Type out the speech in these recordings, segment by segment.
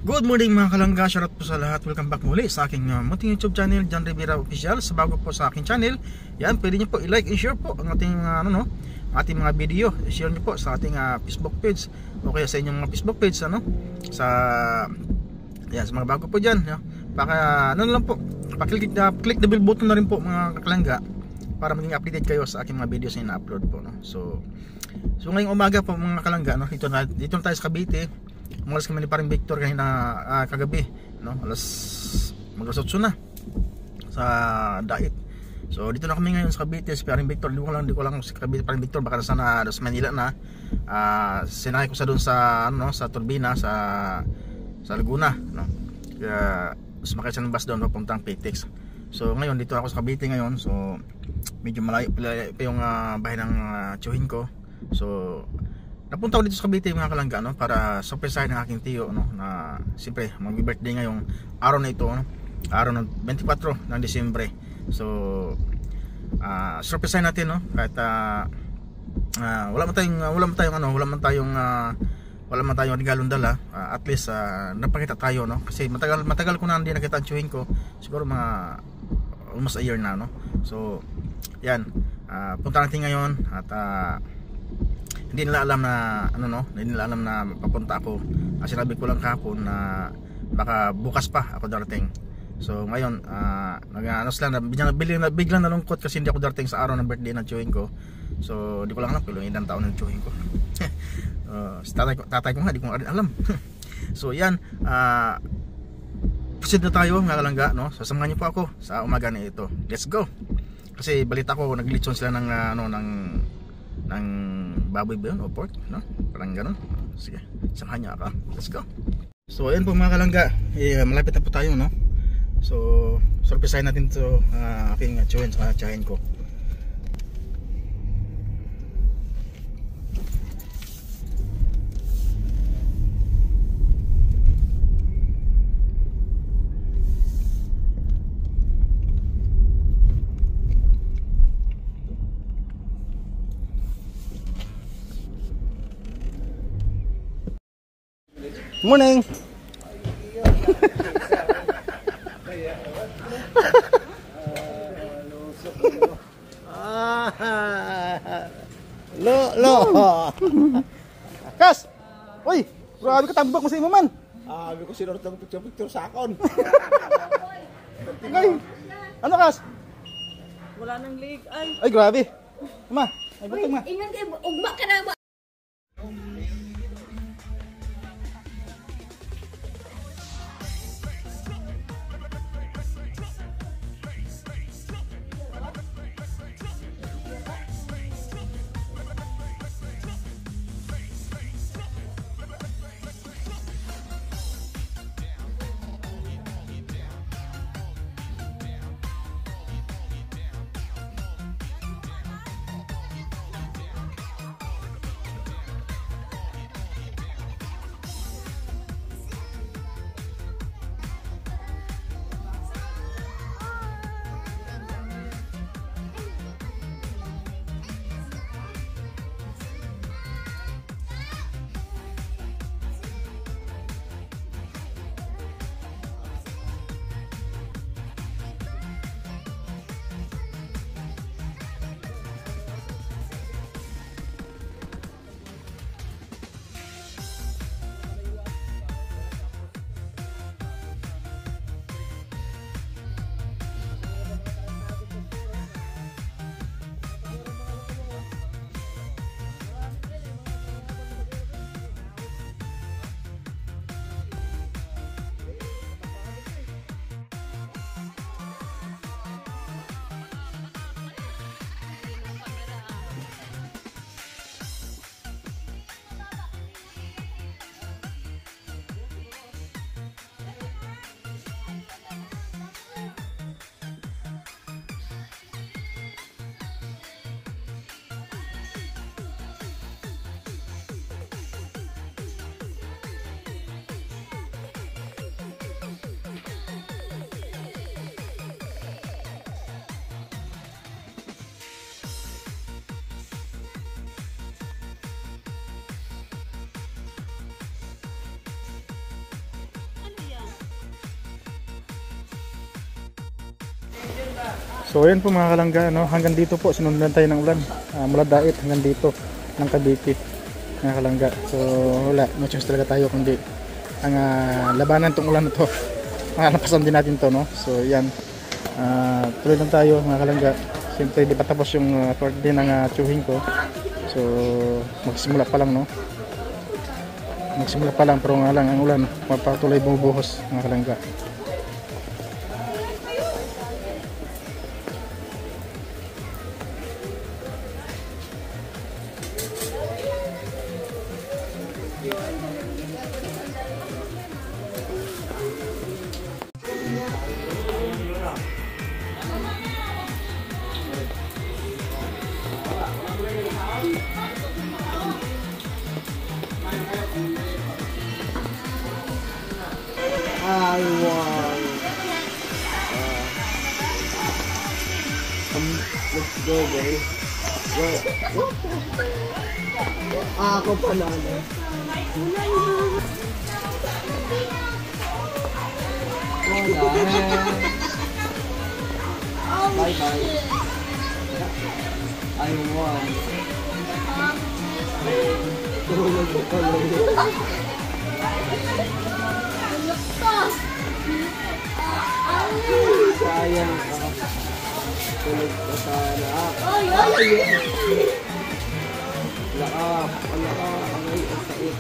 Good morning mga kalangga, shoutout po sa lahat. Welcome back muli sa aking munting YouTube channel, John Rivera Official. Sa bago po sa aking channel, yan, pwede nyo po i-like and share po ang ating ating mga video. I-share nyo po sa ating Facebook page o kaya sa inyong mga Facebook page sa yan, sa mga bago po dyan, baka lang po, click the bell button na rin po mga kalangga para maging updated kayo sa aking mga videos na ina-upload po, So ngayong umaga po mga kalangga, dito na tayo sa Cavite. Umalis kami ni paring Victor kanina kagabi, mag-alas 8 na sa Dait. So dito na kami ngayon sa Cavite. Si paring Victor, di ko lang si Cavite, paring Victor baka nasa Manila na. Sinakay ko sa doon sa turbina sa Laguna, Kaya sumakay siya ng bus doon papuntang Pitex. So ngayon dito ako sa Cavite ngayon. So medyo malayo pa yung bahay ng tiyuhin ko. So napunta ko dito sa Cavite mga kalangga, para surprisehin ng aking tiyo, na siyempre mag-birthday ngayong araw na ito, araw ng 24 ng Disyembre. So surprisehin natin, kahit wala man tayong regalong dala, at least napakita tayo, kasi matagal ko na hindi nakita ang tiyuhin ko, siguro mga almost a year na, So yan, punta natin ngayon at hindi nila alam na papunta ako. Sinabi ko lang kahapon na baka bukas pa ako darating. So ngayon biglang nalungkot kasi hindi ako darating sa araw ng birthday ng tiyuhin ko. So di ko lang alam kung ilang taon ng tiyuhin ko. Tatay ko nga di ko alam. So yan, proceed na tayo mga kalangga, Sasamahan niyo po ako sa umaga na ito. Let's go. Kasi balita ko naglitson sila ng baboy ba yun o pork, parang ganun. Sige, samahan niya ako. Let's go. So ayan po mga kalangga, malapit na po tayo, So surprisehin natin ito aking tiyuhin sa tiyahin ko. Morning. Lo. Kas. Uy, grabe ka tambak mo sa imo man. Sabi ko sinurot ng picture sa akon. Ngay. Ano Kas? Wala nang leg Ay grabe. Ma, ay butang ma. Ingan kay ugma ka na ba? So ayan po mga kalangga, no? Hanggang dito po sinundan tayo ng ulan, mula Dait hanggang dito ng Cavite mga kalangga. So wala, no choice talaga tayo kundi ang labanan tong ulan na to. Napasan din natin to, no? So yan, tuloy lang tayo mga kalangga. Siyempre di pa tapos yung part din ng tsuhing ko. So magsimula pa lang, no? Magsimula pa lang, pero nga lang ang ulan patuloy bumubuhos mga kalangga. I want. Let's go, guys. Go. Ako panalo. Bye bye. I want. Sayang ka. Tulog ka sana. Laap. Aray, ang sakit.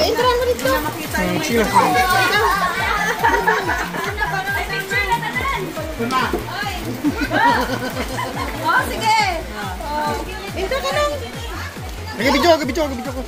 Entra mo dito. Sige lang. Oh, sige. Entra ka lang. Video ko.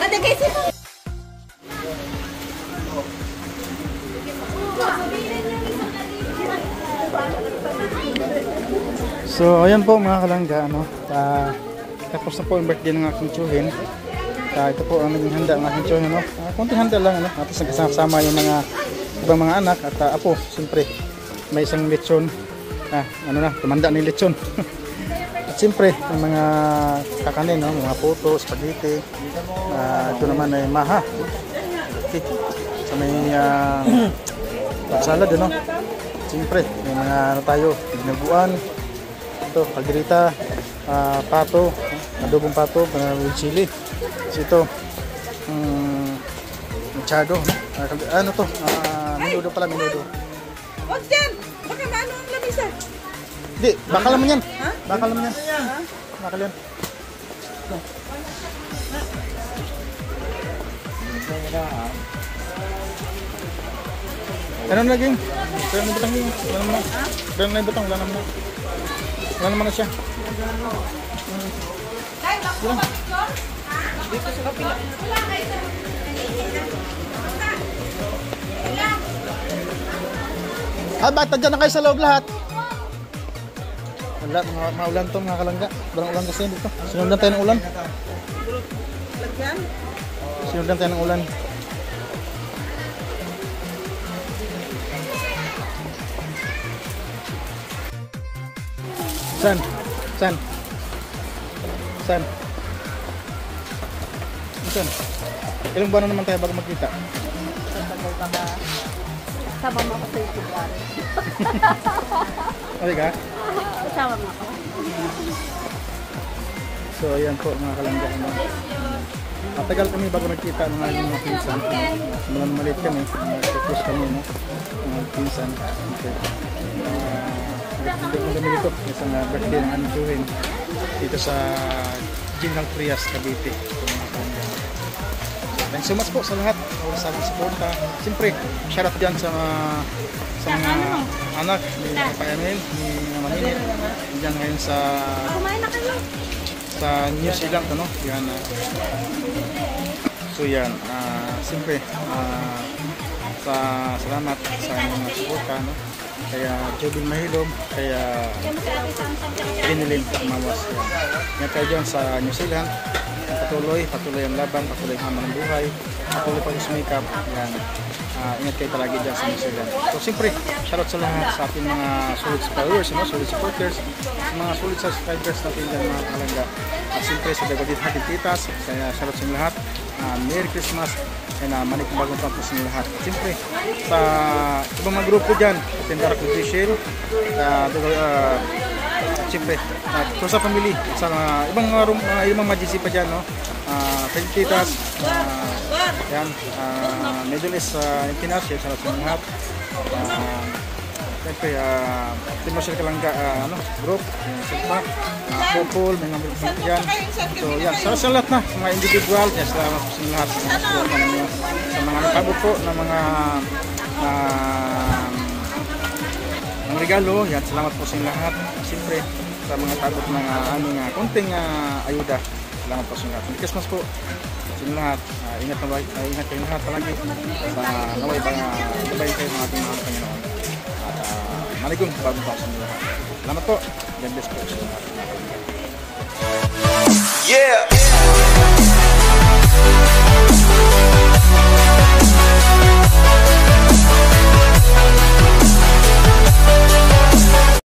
Ada guys itu. So ayan po mga kalangga, ano, tapos na po yung birthday ng aking tsuhin. Ito po ang naging handa ng aking tsuhin, ano. Kunting handa lang, ano. Tapos nagkasama yung mga ibang mga anak at apo, siyempre may isang lechon. Ano na, tumanda na yung lechon. At siyempre yung mga kakanin, no, mga puto, spaghetti. Ito naman ay maha. Okay. So may salad, ano. Siyempre may mga ano tayo, binaguan. Ito, kaldereta, pato, adobong pato, with chili. So ito, machado, ano to, menudo pala, menudo. Wag dyan! Baka maano ang lamisa? Hindi, bakal naman yan. Bakal naman yan. Bakal yan. Ano na naging? Kaya na butang yun. Wala naman na. Kaya na butang, wala naman na. Wala naman na siya. Dito sa kapila. Ba't nandiyan na kayo sa loob lahat? Wala, maulan to mga kalangga. Barang ulan kasi dito. Sinundan tayo ng ulan. Sinundan tayo ng ulan. San? San? San? San? Ilang buwan na naman tayo bago magkita? Sama mo ako sa YouTube. Okay ka? Sama mo ako. So ayan po mga kalangga. Matagal kami bago nagkita ng mga pinsan. Malang maliit kami. Tapos kami, no? Mga pinsan. Okay. Hindi ko kami dito. Isang birthday ng aming tsuhin. Dito sa General Trias, Cavite. Thanks so much po sa lahat sa suporta. Siyempre, shoutout dyan sa mga anak ni Papa Emil, ni Mama Ninit. Diyan ngayon sa New Zealand, ano? Yan. So yan, siyempre, salamat sa mga suporta, no? Kaya Jobin Mahilom, kaya Pinilim Mawas. Yan kayo dyan sa New Zealand. Patuloy ang laban, patuloy ang hamon ng buhay, patuloy pag-sumikap. Yan. Ingat kayo palagi dyan sa New Zealand. So siyempre, shoutout sa lahat sa ating mga solid followers, solid supporters, sa mga solid subscribers natin dyan mga kalangga. At siyempre sa Dagodit Happy Titas, kaya shoutout sa lahat. Merry Christmas and manik bagong taon sa lahat. At siyempre, sa ibang mga grupo dyan, Tendara Acquisition, siyempre, sa family, sa ibang majisi pa dyan, no? Titas, yan, Middle East International, sa lahat. Siyempre, Team Marshall Kalangga, group, siyempre, Popol, may mga group dyan. So, yan, sa lahat na, sa mga individual, salamat po sa lahat, sa mga support na ninyo, sa mga nakabot po na mga regalo, yan, salamat po sa lahat. Siyempre, sa mga tabot ng aming konting ayuda, Salamat po sa inyo lahat. Merry Christmas po sa inyo lahat. Ingat kayong lahat palagi. Naway gabayin kayo ng ating mga Panginoon. At maligong bagong taon sa inyo lahat. Salamat po. God bless po sa inyo lahat. Yeah.